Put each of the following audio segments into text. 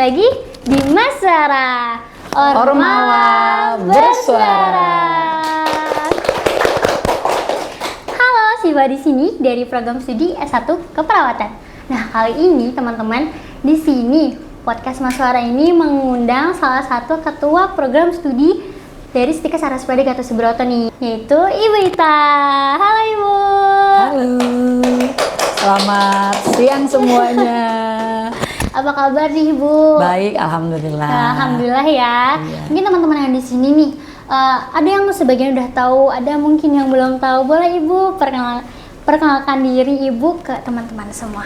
lagi di Masara Ormawa bersuara. Halo, Siva di sini dari program studi S1 Keperawatan. Nah, kali ini teman-teman, di sini podcast Masara ini mengundang salah satu ketua program studi dari Stika Saraswati Gatot Subroto nih, yaitu Ibu Ita. Halo Ibu. Halo, selamat siang semuanya. Apa kabar nih Ibu? Baik, alhamdulillah. Alhamdulillah ya. Iya. Mungkin teman-teman yang di sini nih, ada yang sebagian udah tahu, ada mungkin yang belum tahu. Boleh Ibu perkenalkan diri Ibu ke teman-teman semua.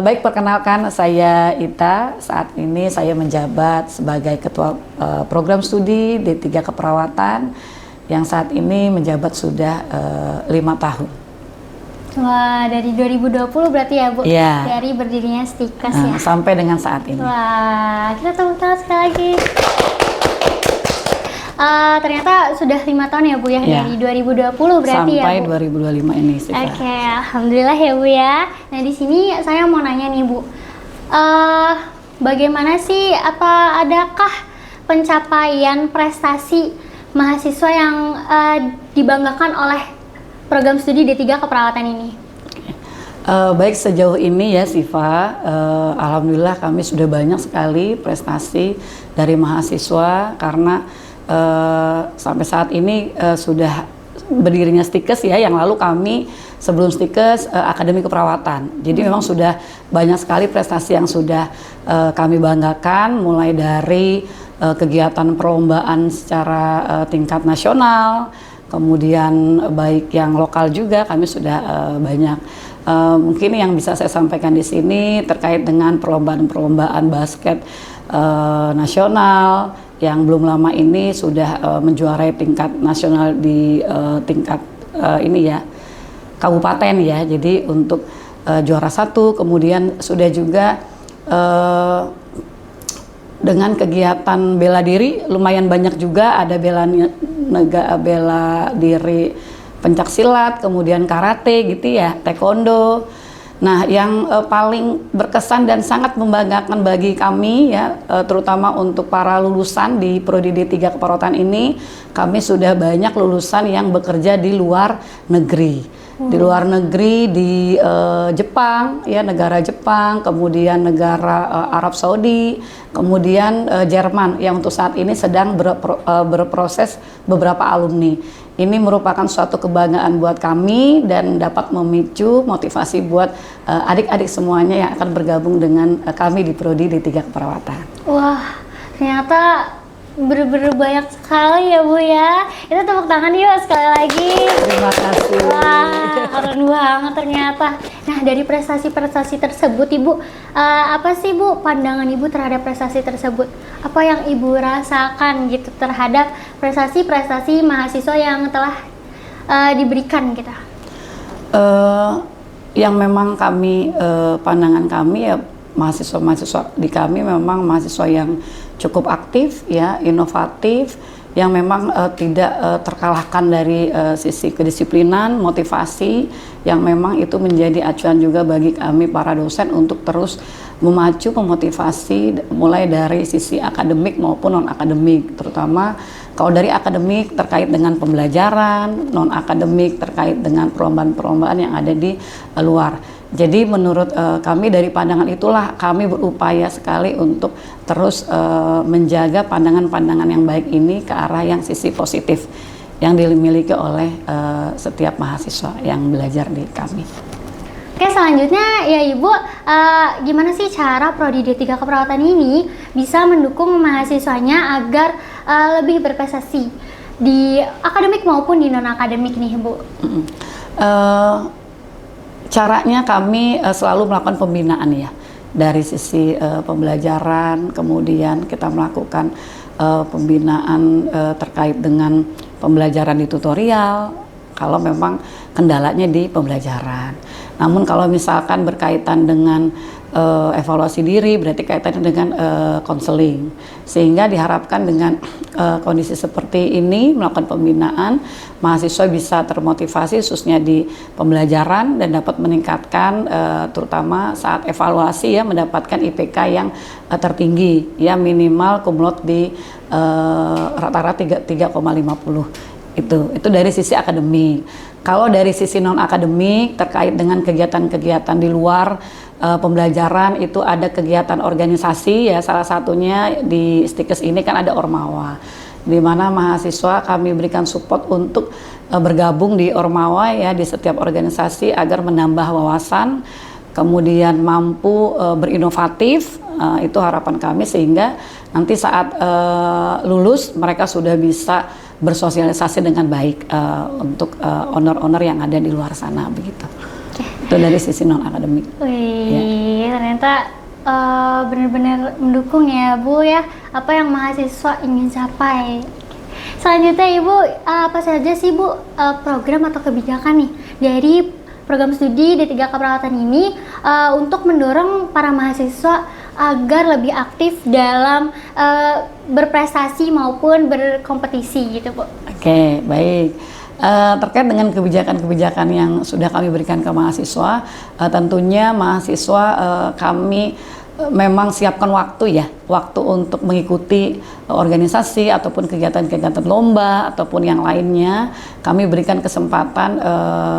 Baik, perkenalkan saya Ita. Saat ini saya menjabat sebagai ketua program studi D3 Keperawatan yang saat ini menjabat sudah 5 tahun. Wah, dari 2020 berarti ya Bu? Iya. Dari berdirinya Stikas ya? Sampai dengan saat ini. Wah, kita tepuk tangan sekali lagi. Ternyata sudah 5 tahun ya Bu ya, Iya. dari 2020 berarti Sampai ya Bu? 2025 ini sih. Oke, alhamdulillah ya Bu ya. Nah di sini saya mau nanya nih Bu, bagaimana sih, adakah pencapaian prestasi mahasiswa yang dibanggakan oleh program studi D3 Keperawatan ini? Baik, sejauh ini ya Siva, alhamdulillah kami sudah banyak sekali prestasi dari mahasiswa karena sampai saat ini sudah berdirinya Stikes ya, yang lalu kami sebelum Stikes Akademi Keperawatan. Jadi memang sudah banyak sekali prestasi yang sudah kami banggakan, mulai dari kegiatan perlombaan secara tingkat nasional, kemudian baik yang lokal juga kami sudah banyak. Mungkin yang bisa saya sampaikan di sini terkait dengan perlombaan basket nasional yang belum lama ini sudah menjuarai tingkat nasional di tingkat ini ya, kabupaten ya. Jadi untuk juara 1, kemudian sudah juga dengan kegiatan bela diri lumayan banyak juga, ada bela diri pencaksilat, kemudian karate gitu ya, taekwondo. Nah, yang paling berkesan dan sangat membanggakan bagi kami ya, terutama untuk para lulusan di Prodi D3 Keperawatan ini, kami sudah banyak lulusan yang bekerja di luar negeri. Di luar negeri, di Jepang ya, negara Jepang, kemudian negara Arab Saudi, kemudian Jerman yang untuk saat ini sedang berproses beberapa alumni. Ini merupakan suatu kebanggaan buat kami dan dapat memicu motivasi buat adik-adik semuanya yang akan bergabung dengan kami di Prodi D3 Keperawatan. Wah, ternyata bener-bener banyak sekali ya Bu ya. Kita tepuk tangan yuk sekali lagi. Terima kasih. Wah, keren banget ternyata. Nah, dari prestasi-prestasi tersebut Ibu, apa sih Bu pandangan Ibu terhadap prestasi tersebut? Apa yang Ibu rasakan gitu terhadap prestasi-prestasi mahasiswa yang telah diberikan kita? Yang memang kami, pandangan kami ya, mahasiswa-mahasiswa di kami memang mahasiswa yang cukup aktif ya, inovatif, yang memang tidak terkalahkan dari sisi kedisiplinan, motivasi, yang memang itu menjadi acuan juga bagi kami para dosen untuk terus memacu, memotivasi mulai dari sisi akademik maupun non-akademik, terutama kalau dari akademik terkait dengan pembelajaran, non-akademik terkait dengan perlombaan-perlombaan yang ada di luar. Jadi menurut kami dari pandangan itulah kami berupaya sekali untuk terus menjaga pandangan-pandangan yang baik ini ke arah yang sisi positif yang dimiliki oleh setiap mahasiswa yang belajar di kami. Oke, selanjutnya ya Ibu, gimana sih cara Prodi D3 Keperawatan ini bisa mendukung mahasiswanya agar lebih berprestasi di akademik maupun di non-akademik nih Bu? Caranya kami selalu melakukan pembinaan ya, dari sisi pembelajaran, kemudian kita melakukan pembinaan terkait dengan pembelajaran di tutorial, kalau memang kendalanya di pembelajaran. Namun kalau misalkan berkaitan dengan evaluasi diri, berarti kaitannya dengan konseling. Sehingga diharapkan dengan kondisi seperti ini, melakukan pembinaan, mahasiswa bisa termotivasi khususnya di pembelajaran dan dapat meningkatkan terutama saat evaluasi ya, mendapatkan IPK yang tertinggi ya, minimal cum laude di rata-rata 3,50. Itu dari sisi akademik. Kalau dari sisi non akademik terkait dengan kegiatan-kegiatan di luar pembelajaran, itu ada kegiatan organisasi ya, salah satunya di Stikes ini kan ada Ormawa, di mana mahasiswa kami berikan support untuk bergabung di Ormawa ya, di setiap organisasi agar menambah wawasan, kemudian mampu berinovatif. Itu harapan kami sehingga nanti saat lulus mereka sudah bisa bersosialisasi dengan baik untuk owner-owner yang ada di luar sana begitu. Itu dari sisi non akademik. Wih, ternyata benar-benar mendukung ya Bu ya, apa yang mahasiswa ingin capai. Selanjutnya Ibu, apa saja sih Bu program atau kebijakan nih dari program studi D3 Keperawatan ini untuk mendorong para mahasiswa agar lebih aktif dalam berprestasi maupun berkompetisi gitu Bu? Oke, baik. Terkait dengan kebijakan-kebijakan yang sudah kami berikan ke mahasiswa, tentunya mahasiswa kami memang siapkan waktu untuk mengikuti organisasi ataupun kegiatan-kegiatan lomba ataupun yang lainnya. Kami berikan kesempatan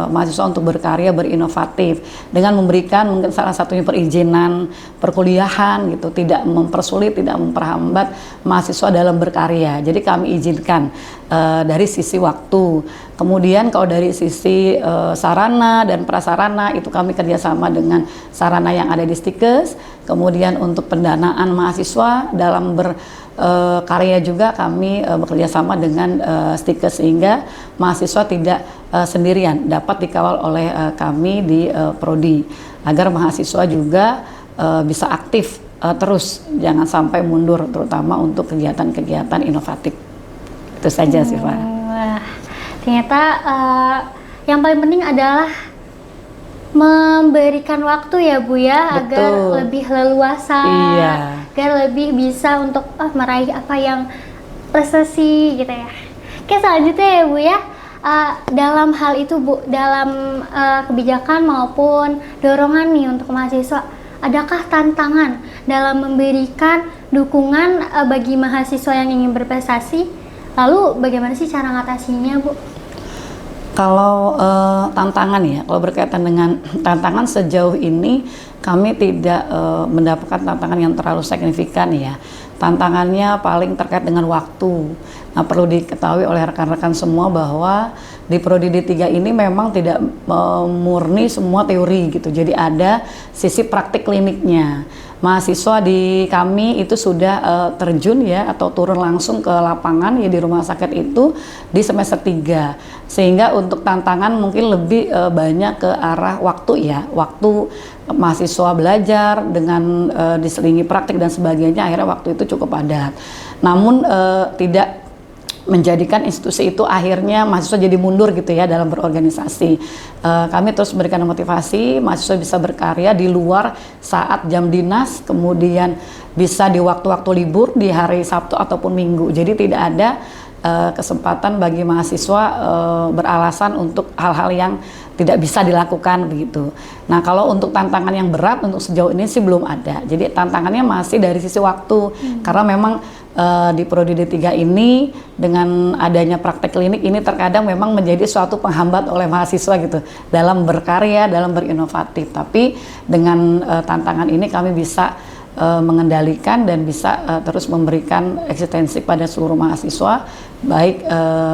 mahasiswa untuk berkarya, berinovatif dengan memberikan mungkin salah satunya perizinan perkuliahan gitu, tidak mempersulit, tidak memperhambat mahasiswa dalam berkarya. Jadi kami izinkan dari sisi waktu. Kemudian kalau dari sisi sarana dan prasarana itu kami kerjasama dengan sarana yang ada di Stikes. Kemudian untuk pendanaan mahasiswa dalam berkarya juga kami bekerjasama dengan Stikes sehingga mahasiswa tidak sendirian, dapat dikawal oleh kami di Prodi agar mahasiswa juga bisa aktif terus, jangan sampai mundur terutama untuk kegiatan-kegiatan inovatif. Itu saja sih Pak. Wah, ternyata yang paling penting adalah memberikan waktu ya Bu ya. Betul. Agar lebih leluasa, agar lebih bisa untuk meraih apa yang prestasi gitu ya. Oke, selanjutnya ya Bu ya, dalam hal itu Bu, dalam kebijakan maupun dorongan nih untuk mahasiswa, adakah tantangan dalam memberikan dukungan bagi mahasiswa yang ingin berprestasi? Lalu bagaimana sih cara ngatasinya Bu? Kalau tantangan ya, kalau berkaitan dengan tantangan sejauh ini kami tidak mendapatkan tantangan yang terlalu signifikan ya. Tantangannya paling terkait dengan waktu. Nah, perlu diketahui oleh rekan-rekan semua bahwa di Prodi D3 ini memang tidak murni semua teori gitu. Jadi ada sisi praktik kliniknya. Mahasiswa di kami itu sudah terjun ya atau turun langsung ke lapangan ya di rumah sakit itu di semester 3. Sehingga untuk tantangan mungkin lebih banyak ke arah waktu ya. Waktu mahasiswa belajar dengan diselingi praktik dan sebagainya, akhirnya waktu itu cukup padat. Namun tidak menjadikan institusi itu akhirnya mahasiswa jadi mundur gitu ya dalam berorganisasi. Kami terus memberikan motivasi mahasiswa bisa berkarya di luar saat jam dinas, kemudian bisa di waktu-waktu libur di hari Sabtu ataupun Minggu. Jadi tidak ada kesempatan bagi mahasiswa beralasan untuk hal-hal yang tidak bisa dilakukan begitu. Nah, kalau untuk tantangan yang berat untuk sejauh ini sih belum ada. Jadi tantangannya masih dari sisi waktu karena memang di Prodi D3 ini dengan adanya praktek klinik ini terkadang memang menjadi suatu penghambat oleh mahasiswa gitu dalam berkarya, dalam berinovatif. Tapi dengan tantangan ini kami bisa mengendalikan dan bisa terus memberikan eksistensi pada seluruh mahasiswa, baik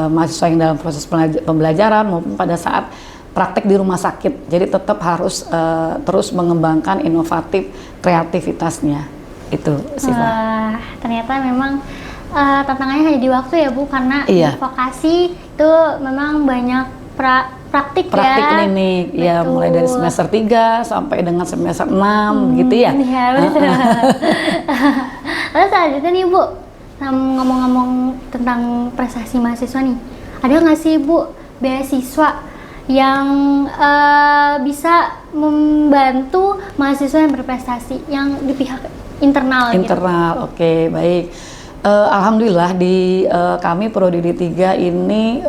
mahasiswa yang dalam proses pembelajaran maupun pada saat praktek di rumah sakit. Jadi tetap harus terus mengembangkan inovatif kreativitasnya. Itu sih Pak. Ternyata memang tantangannya hanya di waktu ya Bu, karena di vokasi itu memang banyak praktik klinik ya, mulai dari semester 3 sampai dengan semester 6 gitu ya. Iya betul. Lalu selanjutnya nih Bu, ngomong-ngomong tentang prestasi mahasiswa nih, ada nggak sih Bu beasiswa yang bisa membantu mahasiswa yang berprestasi yang di pihak internal gitu? Internal, oke, baik. Alhamdulillah di kami Prodi D3 ini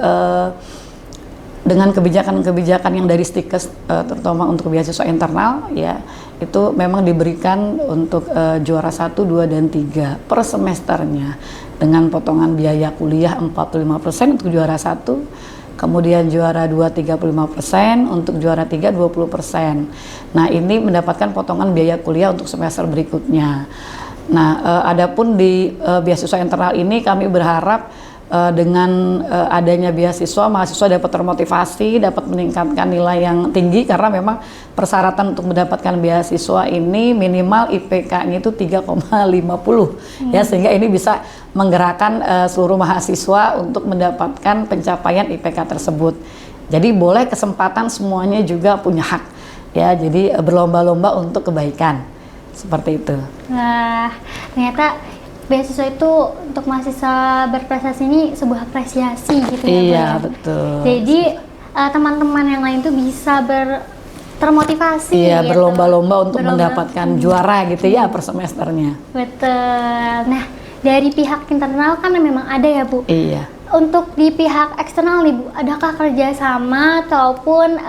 dengan kebijakan-kebijakan yang dari Stikes, terutama untuk beasiswa internal, ya itu memang diberikan untuk juara 1, 2, dan 3 per semesternya dengan potongan biaya kuliah 45% untuk juara 1, kemudian juara 2 35%, untuk juara 3 20%. Nah, ini mendapatkan potongan biaya kuliah untuk semester berikutnya. Nah, adapun di beasiswa internal ini kami berharap dengan adanya beasiswa, mahasiswa dapat termotivasi, dapat meningkatkan nilai yang tinggi karena memang persyaratan untuk mendapatkan beasiswa ini minimal IPK-nya itu 3,50 ya, sehingga ini bisa menggerakkan seluruh mahasiswa untuk mendapatkan pencapaian IPK tersebut. Jadi boleh kesempatan semuanya juga punya hak ya, jadi berlomba-lomba untuk kebaikan seperti itu. Nah, ternyata beasiswa itu untuk mahasiswa berprestasi ini sebuah apresiasi gitu ya, Bu, Iya, ya? betul. Jadi teman-teman yang lain tuh bisa termotivasi Iya, gitu. berlomba-lomba untuk mendapatkan juara gitu ya per semesternya. Betul. Nah, dari pihak internal kan memang ada ya, Bu. Iya. Untuk di pihak eksternal nih, Bu, adakah kerjasama ataupun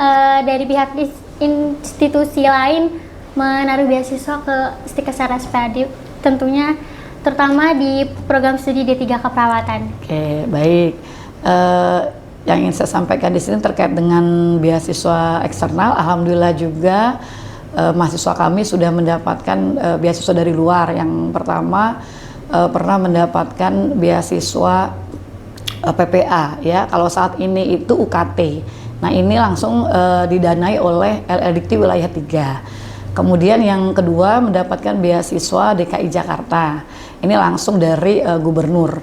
dari pihak institusi lain menaruh beasiswa ke Stikes RSPAD? Tentunya terutama di program studi D3 keperawatan. Oke, baik. Yang ingin saya sampaikan di sini terkait dengan beasiswa eksternal, alhamdulillah juga mahasiswa kami sudah mendapatkan beasiswa dari luar. Yang pertama pernah mendapatkan beasiswa PPA ya. Kalau saat ini itu UKT. Nah, ini langsung didanai oleh LLDikti wilayah 3. Kemudian yang kedua mendapatkan beasiswa DKI Jakarta. Ini langsung dari gubernur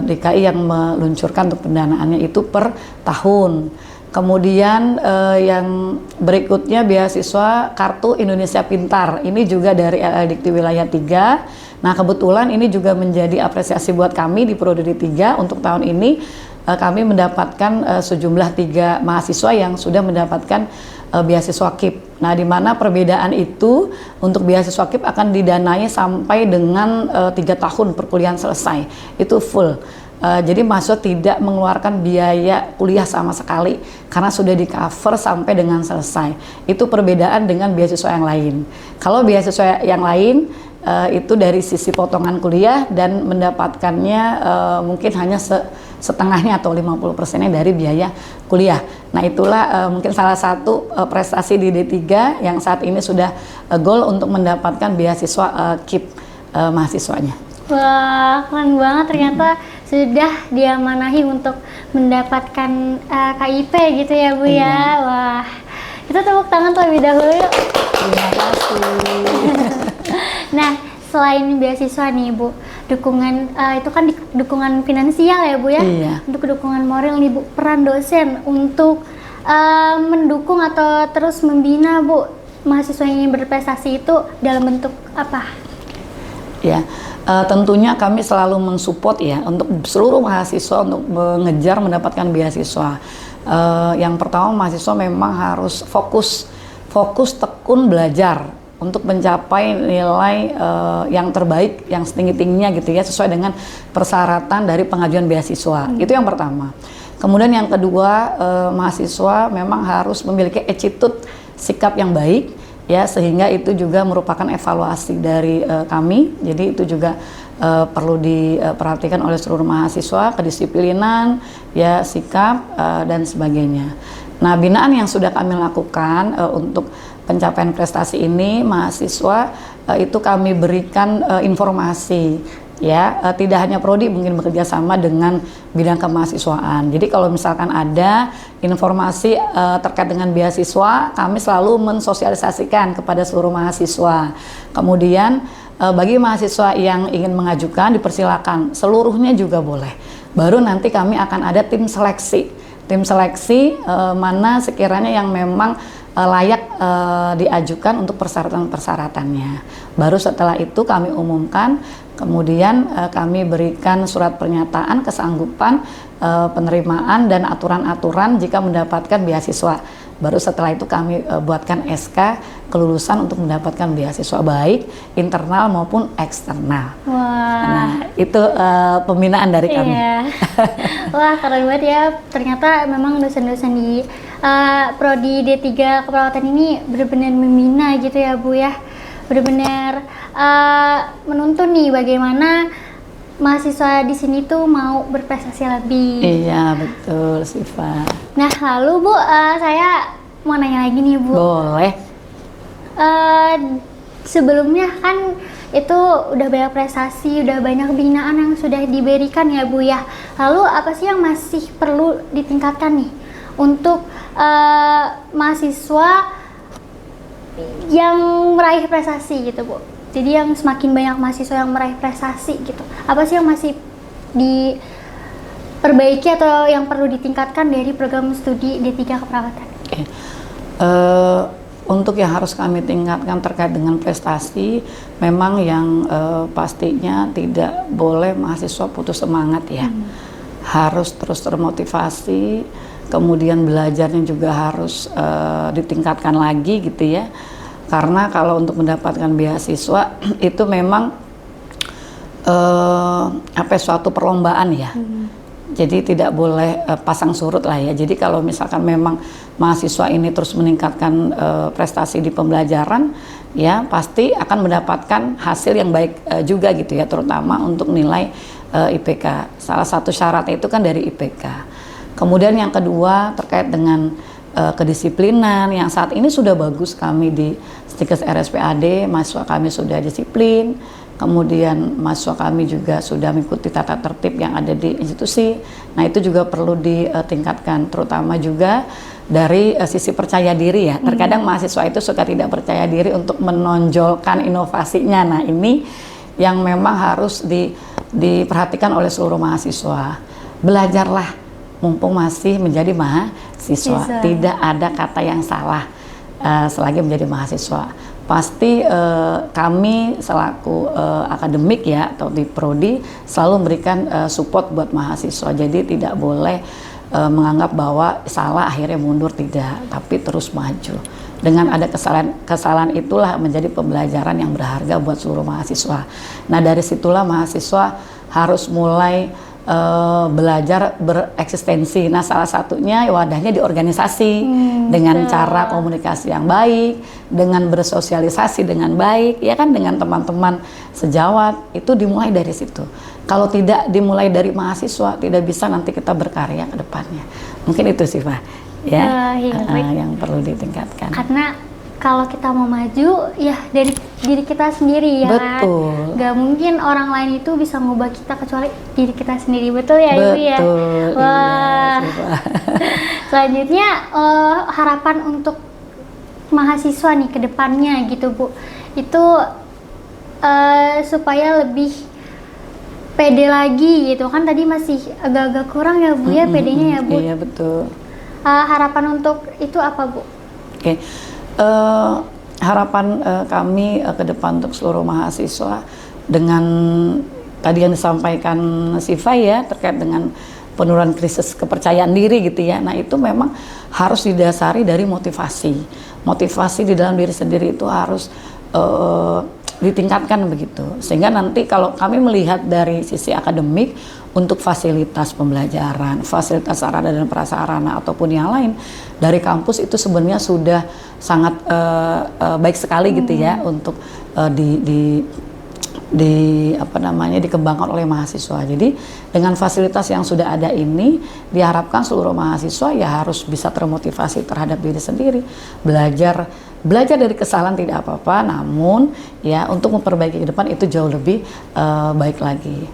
DKI yang meluncurkan untuk pendanaannya itu per tahun. Kemudian yang berikutnya beasiswa Kartu Indonesia Pintar. Ini juga dari LLDikti wilayah 3. Nah, kebetulan ini juga menjadi apresiasi buat kami di Prodi D3 untuk tahun ini. Kami mendapatkan sejumlah 3 mahasiswa yang sudah mendapatkan beasiswa KIP. Nah, di mana perbedaan itu untuk beasiswa KIP akan didanai sampai dengan 3 tahun perkuliahan selesai. Itu full. Jadi mahasiswa tidak mengeluarkan biaya kuliah sama sekali karena sudah di-cover sampai dengan selesai. Itu perbedaan dengan beasiswa yang lain. Kalau beasiswa yang lain itu dari sisi potongan kuliah dan mendapatkannya mungkin hanya setengahnya atau 50%-nya dari biaya kuliah. Nah, itulah mungkin salah satu prestasi di D3 yang saat ini sudah goal untuk mendapatkan beasiswa KIP mahasiswanya. Wah, keren banget, ternyata sudah diamanahi untuk mendapatkan KIP gitu ya, Bu ya. Wah, kita tepuk tangan terlebih dahulu yuk. Terima kasih. Nah, selain beasiswa nih, Bu, dukungan itu kan dukungan finansial ya, Bu ya. Iya. Untuk dukungan moral nih, Bu, peran dosen untuk mendukung atau terus membina, Bu, mahasiswa yang ingin berprestasi itu dalam bentuk apa? Ya, tentunya kami selalu mensupport ya untuk seluruh mahasiswa untuk mengejar mendapatkan beasiswa. Yang pertama, mahasiswa memang harus fokus tekun belajar untuk mencapai nilai yang terbaik, yang setinggi-tingginya gitu ya, sesuai dengan persyaratan dari pengajuan beasiswa. Itu yang pertama. Kemudian yang kedua, mahasiswa memang harus memiliki attitude, sikap yang baik ya, sehingga itu juga merupakan evaluasi dari kami. Jadi itu juga perlu diperhatikan oleh seluruh mahasiswa, kedisiplinan ya, sikap dan sebagainya. Nah, binaan yang sudah kami lakukan untuk pencapaian prestasi ini, mahasiswa itu kami berikan informasi ya, tidak hanya prodi, mungkin bekerja sama dengan bidang kemahasiswaan. Jadi kalau misalkan ada informasi terkait dengan beasiswa, kami selalu mensosialisasikan kepada seluruh mahasiswa. Kemudian bagi mahasiswa yang ingin mengajukan, dipersilakan, seluruhnya juga boleh. Baru nanti kami akan ada tim seleksi mana sekiranya yang memang layak diajukan untuk persyaratan-persyaratannya. Baru setelah itu kami umumkan, kemudian kami berikan surat pernyataan kesanggupan penerimaan dan aturan-aturan jika mendapatkan beasiswa. Baru setelah itu kami buatkan SK kelulusan untuk mendapatkan beasiswa baik internal maupun eksternal. Wah. Nah, itu pembinaan dari kami. Iya. Wah, keren banget ya. Ternyata memang dosen-dosen di Prodi D3 Keperawatan ini benar-benar membina gitu ya Bu ya. Benar-benar menuntun nih bagaimana mahasiswa di sini tuh mau berprestasi lebih. Iya, betul, Siva. Nah, lalu Bu, saya mau nanya lagi nih Bu. Boleh. Sebelumnya kan itu udah banyak prestasi, udah banyak binaan yang sudah diberikan ya Bu ya. Lalu apa sih yang masih perlu ditingkatkan nih untuk mahasiswa yang meraih prestasi gitu Bu? Jadi yang semakin banyak mahasiswa yang meraih prestasi gitu. Apa sih yang masih diperbaiki atau yang perlu ditingkatkan dari program studi D3 Keperawatan? Oke. Untuk yang harus kami tingkatkan terkait dengan prestasi, memang yang pastinya tidak boleh mahasiswa putus semangat ya. Harus terus termotivasi, kemudian belajarnya juga harus ditingkatkan lagi gitu ya. Karena kalau untuk mendapatkan beasiswa itu memang suatu perlombaan ya. Jadi tidak boleh pasang surut lah ya. Jadi kalau misalkan memang mahasiswa ini terus meningkatkan prestasi di pembelajaran, ya pasti akan mendapatkan hasil yang baik juga gitu ya, terutama untuk nilai IPK. Salah satu syaratnya itu kan dari IPK. Kemudian yang kedua terkait dengan kedisiplinan yang saat ini sudah bagus kami di Stikes RSPAD, mahasiswa kami sudah disiplin. Kemudian mahasiswa kami juga sudah mengikuti tata tertib yang ada di institusi. Nah, itu juga perlu ditingkatkan, terutama juga dari sisi percaya diri ya. Terkadang mahasiswa itu suka tidak percaya diri untuk menonjolkan inovasinya. Nah, ini yang memang harus diperhatikan oleh seluruh mahasiswa. Belajarlah mumpung masih menjadi mahasiswa. Tidak ada kata yang salah selagi menjadi mahasiswa. Pasti kami selaku akademik ya atau di Prodi selalu memberikan support buat mahasiswa. Jadi tidak boleh menganggap bahwa salah akhirnya mundur, tidak, tapi terus maju. Dengan ada kesalahan itulah menjadi pembelajaran yang berharga buat seluruh mahasiswa. Nah, dari situlah mahasiswa harus mulai belajar bereksistensi. Nah, salah satunya wadahnya di organisasi dengan cara komunikasi yang baik, dengan bersosialisasi dengan baik, ya kan, dengan teman-teman sejawat. Itu dimulai dari situ. Kalau tidak dimulai dari mahasiswa, tidak bisa nanti kita berkarya ke depannya. Mungkin itu sih, Pak, ya, yang perlu ditingkatkan. Karena kalau kita mau maju, ya dari diri kita sendiri ya. Betul. Gak mungkin orang lain itu bisa ngubah kita kecuali diri kita sendiri, betul ya Ibu ya? Betul. Wah. Iya, Selanjutnya harapan untuk mahasiswa nih ke depannya gitu Bu, itu supaya lebih pede lagi gitu kan, tadi masih agak-agak kurang ya Bu ya pedenya ya Bu. Iya, betul. Harapan untuk itu apa Bu? Oke. Harapan kami ke depan untuk seluruh mahasiswa dengan tadi yang disampaikan Siva ya terkait dengan penurunan krisis kepercayaan diri gitu ya. Nah, itu memang harus didasari dari motivasi. Motivasi di dalam diri sendiri itu harus ditingkatkan begitu. Sehingga nanti kalau kami melihat dari sisi akademik untuk fasilitas pembelajaran, fasilitas sarana dan prasarana ataupun yang lain dari kampus itu sebenarnya sudah sangat baik sekali gitu ya untuk dikembangkan oleh mahasiswa. Jadi dengan fasilitas yang sudah ada ini diharapkan seluruh mahasiswa ya harus bisa termotivasi terhadap diri sendiri, belajar dari kesalahan tidak apa-apa, namun ya untuk memperbaiki ke depan itu jauh lebih baik lagi.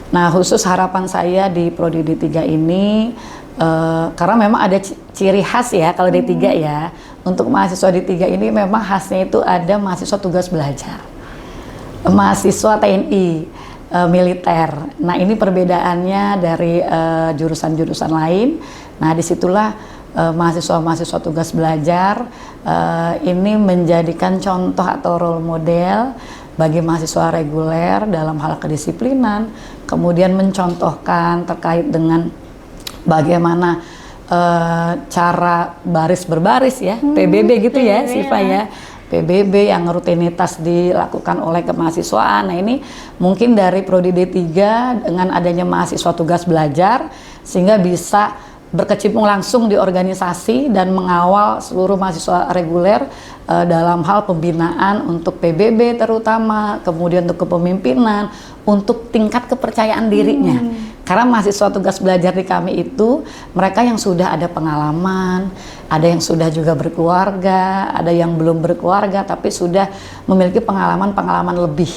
Nah, khusus harapan saya di Prodi D3 ini karena memang ada ciri khas ya kalau D3 ya. Untuk mahasiswa D3 ini memang khasnya itu ada mahasiswa tugas belajar, mahasiswa TNI, militer. Nah, ini perbedaannya dari jurusan-jurusan lain. Nah, disitulah mahasiswa-mahasiswa tugas belajar ini menjadikan contoh atau role model bagi mahasiswa reguler dalam hal kedisiplinan, kemudian mencontohkan terkait dengan bagaimana cara baris berbaris ya, PBB gitu ya, PBB Siva ya. PBB yang rutinitas dilakukan oleh kemahasiswaan. Nah ini mungkin dari Prodi D3 dengan adanya mahasiswa tugas belajar sehingga bisa berkecimpung langsung di organisasi dan mengawal seluruh mahasiswa reguler dalam hal pembinaan untuk PBB terutama, kemudian untuk kepemimpinan, untuk tingkat kepercayaan dirinya. Karena mahasiswa tugas belajar di kami itu mereka yang sudah ada pengalaman, ada yang sudah juga berkeluarga, ada yang belum berkeluarga tapi sudah memiliki pengalaman-pengalaman lebih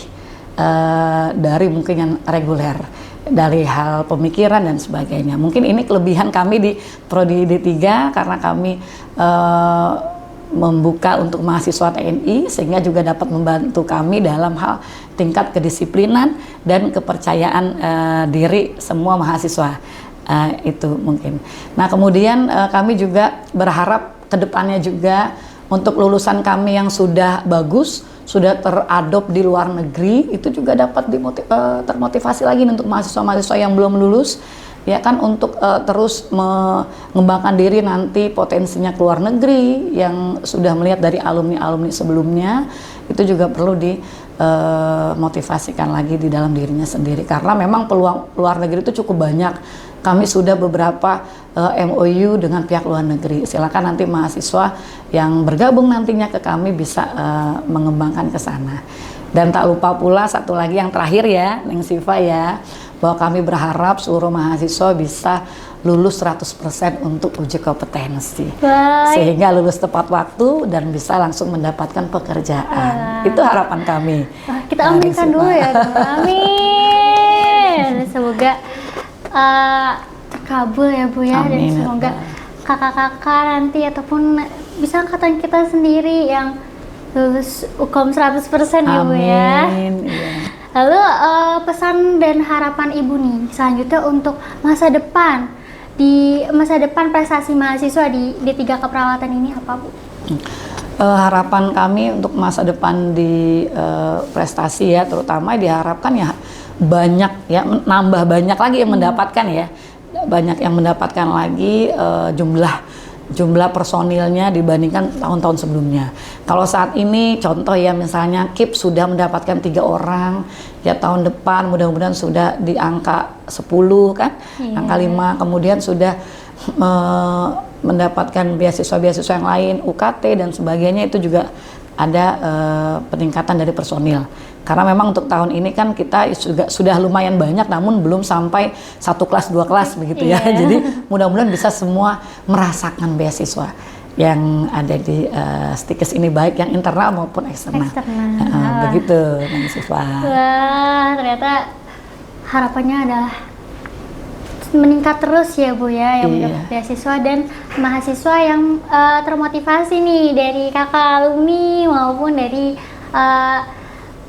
dari mungkin yang reguler, dari hal pemikiran dan sebagainya. Mungkin ini kelebihan kami di Prodi D3 karena kami membuka untuk mahasiswa TNI sehingga juga dapat membantu kami dalam hal tingkat kedisiplinan dan kepercayaan diri semua mahasiswa itu mungkin. Nah kemudian kami juga berharap kedepannya juga untuk lulusan kami yang sudah bagus, sudah teradop di luar negeri, itu juga dapat termotivasi lagi untuk mahasiswa-mahasiswa yang belum lulus, ya kan, untuk terus mengembangkan diri nanti potensinya ke luar negeri yang sudah melihat dari alumni-alumni sebelumnya, itu juga perlu dimotivasikan lagi di dalam dirinya sendiri karena memang peluang luar negeri itu cukup banyak. Kami sudah beberapa MOU dengan pihak luar negeri. Silakan nanti mahasiswa yang bergabung nantinya ke kami bisa mengembangkan ke sana. Dan tak lupa pula satu lagi yang terakhir ya, Neng Siva ya, bahwa kami berharap seluruh mahasiswa bisa lulus 100% untuk uji kompetensi. Baik. Sehingga lulus tepat waktu dan bisa langsung mendapatkan pekerjaan. Itu harapan kami. Wah, kita aminkan dulu ya. Amin. Semoga terkabul ya Bu ya. Amin, dan semoga kakak-kakak nanti ataupun bisa angkatan kita sendiri yang lulus UKOM 100% ya Bu ya. Amin. Iya. Lalu pesan dan harapan Ibu nih selanjutnya untuk masa depan, di masa depan prestasi mahasiswa di D3 Keperawatan ini apa Bu? Harapan kami untuk masa depan di prestasi ya, terutama diharapkan ya banyak ya, nambah banyak lagi yang mendapatkan ya, banyak yang mendapatkan lagi jumlah personilnya dibandingkan tahun-tahun sebelumnya. Kalau saat ini contoh ya misalnya KIP sudah mendapatkan 3 orang, ya tahun depan mudah-mudahan sudah di angka 10 kan, angka 5, kemudian sudah mendapatkan beasiswa-beasiswa yang lain, UKT dan sebagainya, itu juga ada peningkatan dari personil. Karena memang untuk tahun ini kan kita sudah lumayan banyak, namun belum sampai 1 kelas 2 kelas begitu ya. Jadi mudah-mudahan bisa semua merasakan beasiswa yang ada di Stikes ini, baik yang internal maupun eksternal. Begitu, Neng Siva. Wah, ternyata harapannya adalah meningkat terus ya Bu ya, yang mendapat beasiswa dan mahasiswa yang termotivasi nih dari kakak alumni maupun dari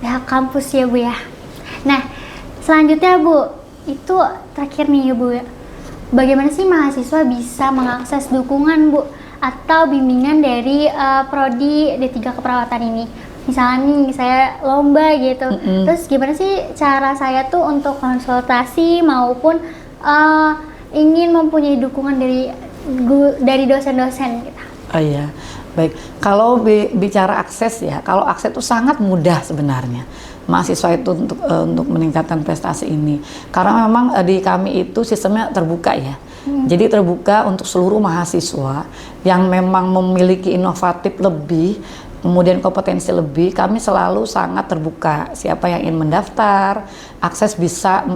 pihak kampus ya Bu ya. Nah selanjutnya Bu, itu terakhir nih ya Bu ya, bagaimana sih mahasiswa bisa mengakses dukungan Bu atau bimbingan dari Prodi D3 Keperawatan ini? Misalnya nih saya lomba gitu, terus gimana sih cara saya tuh untuk konsultasi maupun ingin mempunyai dukungan dari dosen-dosen gitu. Oh iya, baik. Kalau bicara akses ya, kalau akses itu sangat mudah sebenarnya mahasiswa itu untuk meningkatkan prestasi ini. Karena memang di kami itu sistemnya terbuka ya. Jadi terbuka untuk seluruh mahasiswa yang memang memiliki inovatif lebih, kemudian kompetensi lebih, kami selalu sangat terbuka. Siapa yang ingin mendaftar, akses bisa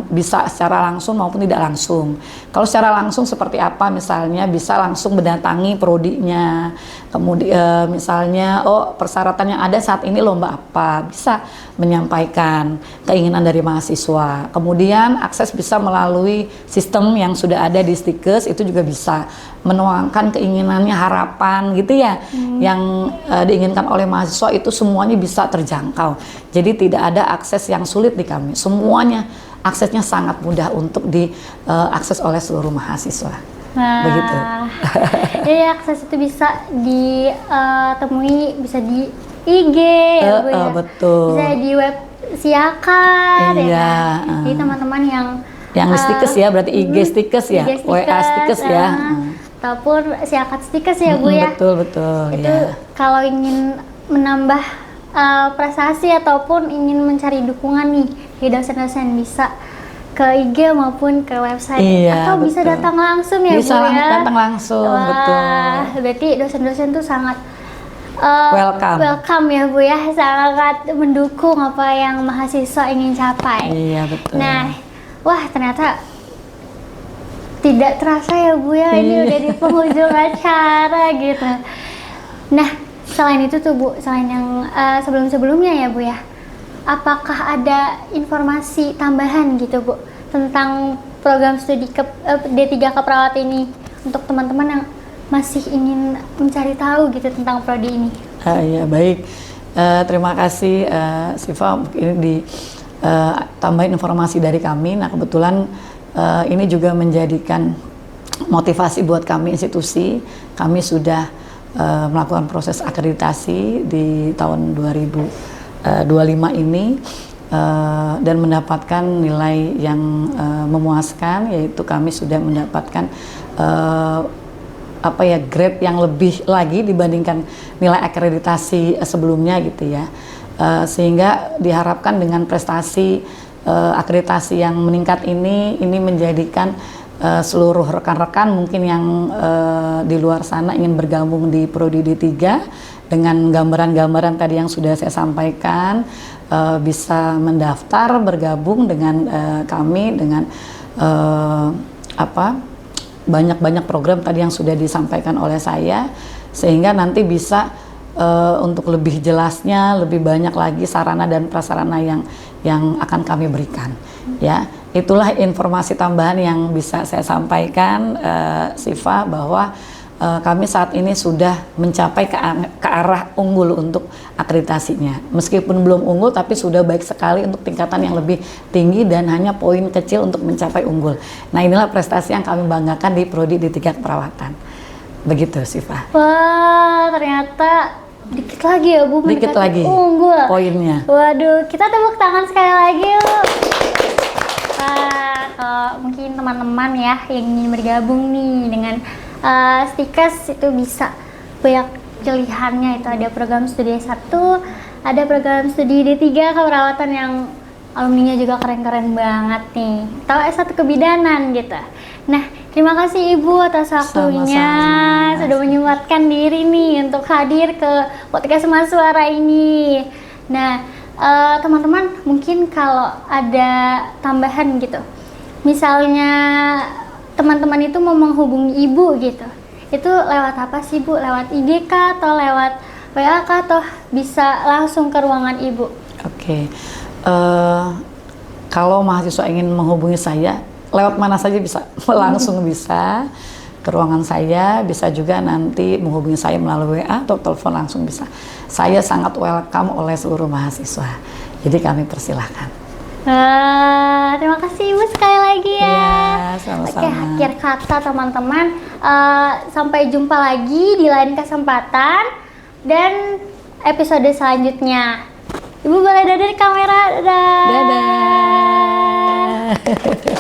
secara langsung maupun tidak langsung. Kalau secara langsung seperti apa, misalnya bisa langsung mendatangi prodinya. Kemudian misalnya, persyaratan yang ada saat ini lomba apa, bisa menyampaikan keinginan dari mahasiswa. Kemudian akses bisa melalui sistem yang sudah ada di Stikes, itu juga bisa menuangkan keinginannya, harapan gitu ya, yang diinginkan oleh mahasiswa, itu semuanya bisa terjangkau. Jadi tidak ada akses yang sulit di kami, semuanya aksesnya sangat mudah untuk diakses oleh seluruh mahasiswa. Begitu. Jadi akses itu bisa ditemui, bisa di IG ya Bu ya? Betul. Bisa di web Siakar ya kan? Jadi teman-teman yang Yang di stikes ya, berarti IG stikes ya, IG WA stikes ya. Ataupun siakat stikes ya Bu ya. Betul Itu ya. kalau ingin menambah prestasi ataupun ingin mencari dukungan nih di dosen-dosen bisa ke IG maupun ke website atau bisa datang langsung ya bisa Bu ya. Datang langsung. Wah, betul. Berarti dosen-dosen tuh sangat welcome ya Bu ya, sangat mendukung apa yang mahasiswa ingin capai. Iya betul. Nah, wah ternyata tidak terasa ya Bu ya, ini udah di penghujung acara gitu. Nah, selain itu tuh Bu, selain yang sebelum-sebelumnya ya Bu ya, apakah ada informasi tambahan gitu Bu tentang program studi D3 Keperawatan ini untuk teman-teman yang masih ingin mencari tahu gitu tentang prodi ini? Ya baik, terima kasih Siva, ini tambahin informasi dari kami. Nah kebetulan ini juga menjadikan motivasi buat kami institusi. Kami sudah melakukan proses akreditasi di tahun 2025 ini dan mendapatkan nilai yang memuaskan, yaitu kami sudah mendapatkan grade yang lebih lagi dibandingkan nilai akreditasi sebelumnya gitu ya, sehingga diharapkan dengan prestasi akreditasi yang meningkat ini menjadikan seluruh rekan-rekan mungkin yang di luar sana ingin bergabung di Prodi D3 dengan gambaran-gambaran tadi yang sudah saya sampaikan, bisa mendaftar bergabung dengan kami dengan banyak program tadi yang sudah disampaikan oleh saya, sehingga nanti bisa untuk lebih jelasnya, lebih banyak lagi sarana dan prasarana yang akan kami berikan. Ya, itulah informasi tambahan yang bisa saya sampaikan, Siva, bahwa kami saat ini sudah mencapai ke arah unggul untuk akreditasinya. Meskipun belum unggul, tapi sudah baik sekali untuk tingkatan yang lebih tinggi dan hanya poin kecil untuk mencapai unggul. Nah inilah prestasi yang kami banggakan di Prodi D3 Keperawatan. Begitu Siva. Wah, ternyata dikit lagi ya Bu, dikit lagi unggul poinnya. Waduh, kita tepuk tangan sekali lagi yuk. Kalau mungkin teman-teman ya yang ingin bergabung nih dengan Stikes, itu bisa banyak pilihannya. Itu ada program studi S1, ada program studi D3 Keperawatan yang alumninya juga keren-keren banget nih, atau S1 Kebidanan gitu. Nah, terima kasih Ibu atas waktunya. Sama-sama. Sudah menyempatkan diri nih untuk hadir ke podcast Mahasuara ini. Nah, teman-teman mungkin kalau ada tambahan gitu, misalnya teman-teman itu mau menghubungi Ibu gitu, itu lewat apa sih Bu? Lewat IG kah atau lewat WA kah atau bisa langsung ke ruangan Ibu? Oke. Kalau mahasiswa ingin menghubungi saya, lewat mana saja bisa, langsung bisa ke ruangan saya, bisa juga nanti menghubungi saya melalui WA atau telepon langsung bisa. Saya sangat welcome oleh seluruh mahasiswa, jadi kami persilahkan. Terima kasih Ibu sekali lagi ya. Sama-sama. Oke, akhir kata teman-teman, sampai jumpa lagi di lain kesempatan dan episode selanjutnya. Ibu boleh dadah di kamera. Dadah. Dadah.